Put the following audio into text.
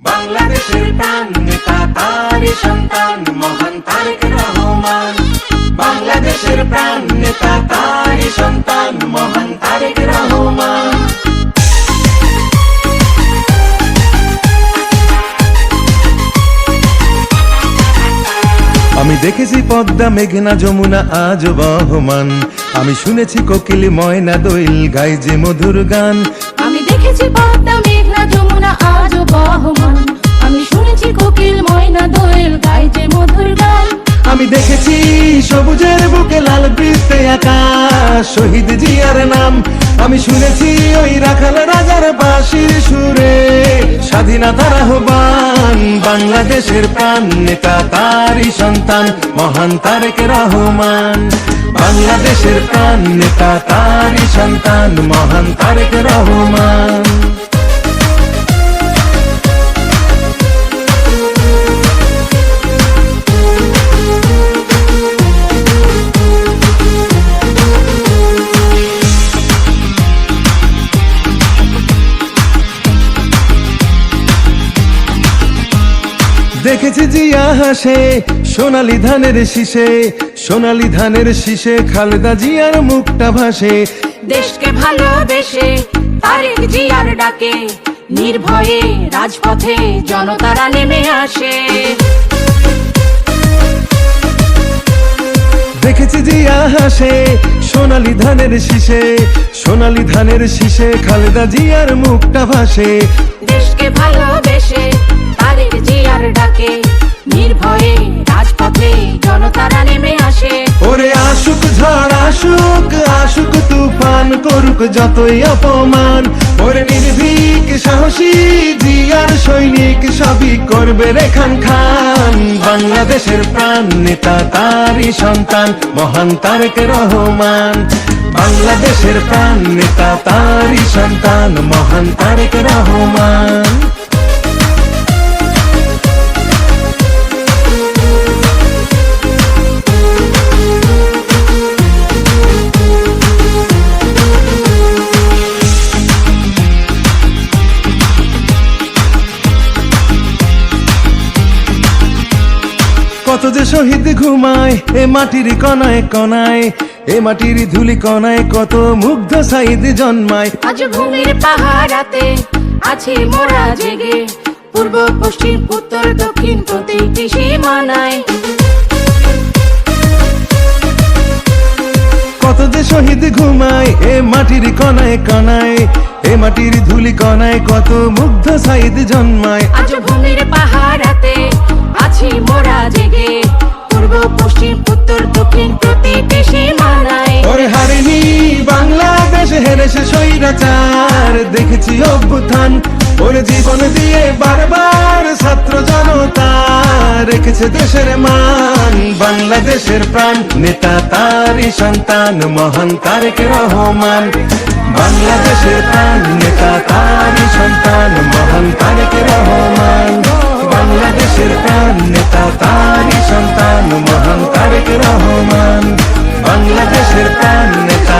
বাংলাদেশের প্রাণ নেতা তারই সন্তান মহান তারেক রহমান। বাংলাদেশের প্রাণ নেতা তারই সন্তান মহান তারেক রহমান। আমি দেখেছি পদ্মা মেঘনা যমুনা আজ বহমান, আমি শুনেছি কোকিল ময়না দোয়েল গায় যে মধুর গান। আমি দেখেছি পদ্মা মেঘনা যমুনা আজ বহমান, আমি শুনেছি কোকিল ময়না দোয়েল গায় যে মধুর গান। আমি দেখেছি সবুজের বুকে লাল বৃত্তে আকাশ, শহীদ জিয়ার নাম আমি শুনেছি ওই রাখাল রাজার বাঁশির সুরে। স্বাধীনতার আহ্বান বাংলাদেশের প্রাণ নেতা তারই সন্তান মহান তারেক রহমান। বাংলাদেশের প্রাণ নেতা তারই সন্তান মহান তারেক রহমান। দেখেছি জিয়া হাসে সোনালী ধানের শীষে, সোনালী ধানের শীষে খালেদা জিয়ার মুখটা ভাসে। দেশকে ভালোবেসে তারেক জিয়ার ডাকে নির্ভয়ে রাজপথে জনতারা নেমে আসে। দেখেছি জিয়া হাসে সোনালী ধানের শীষে, সোনালী ধানের শীষে খালেদা জিয়ার মুখটা ভাসে। দেশকে ভালোবেসে তারেক জিয়ার ডাকে নির্ভয়ে রাজপথে জনতারা নেমে আসে। ওরে আশুক ঝড় আশুক আশুক তুফান করুক যতই অপমান, ওরে নির্ভীক সাহসী জিয়ার সৈনিক সবই করবে রেখান খান। বাংলাদেশের প্রাণ নেতা তারই সন্তান মহান তারেক রহমান। বাংলাদেশের প্রাণ নেতা তারই সন্তান মহান তারেক রহমান। কত যে শহীদ ঘুমায় এ মাটির কণায় কণায়, এ মাটির ধুলি কণায় কত মুগ্ধ সাইদ জন্মায়। আজ ভূমির পাহাড়াতে আছি মোরা জেগে, পূর্ব পশ্চিম উত্তর দক্ষিণ প্রতিটি সীমানায়। কত যে শহীদ ঘুমায় এ মাটির কণায় কণায়, এ মাটির ধুলি কণায় কত মুগ্ধ সাইদ জন্মায়। আজ ভূমির পাহাড়াতে আছি মোরা জেগে, পূর্ব পশ্চিম উত্তর দক্ষিণ প্রতিটি সীমানায়। ওরে হারেনি বাংলাদেশ হেরেছে স্বৈরাচার, দেখেছি অভ্যুত্থান ওরে জীবন দিয়ে বারবার ছাত্র জনতা রেখেছে দেশের মান। বাংলাদেশের প্রাণ নেতা তারই সন্তান মহান তারেক রহমান। বাংলাদেশের প্রাণ নেতা তারই সন্তান মহান তারেক রহমান। বাংলাদেশের প্রাণ নেতা তারই সন্তান মহান তারেক রহমান। বাংলাদেশের প্রাণ নেতা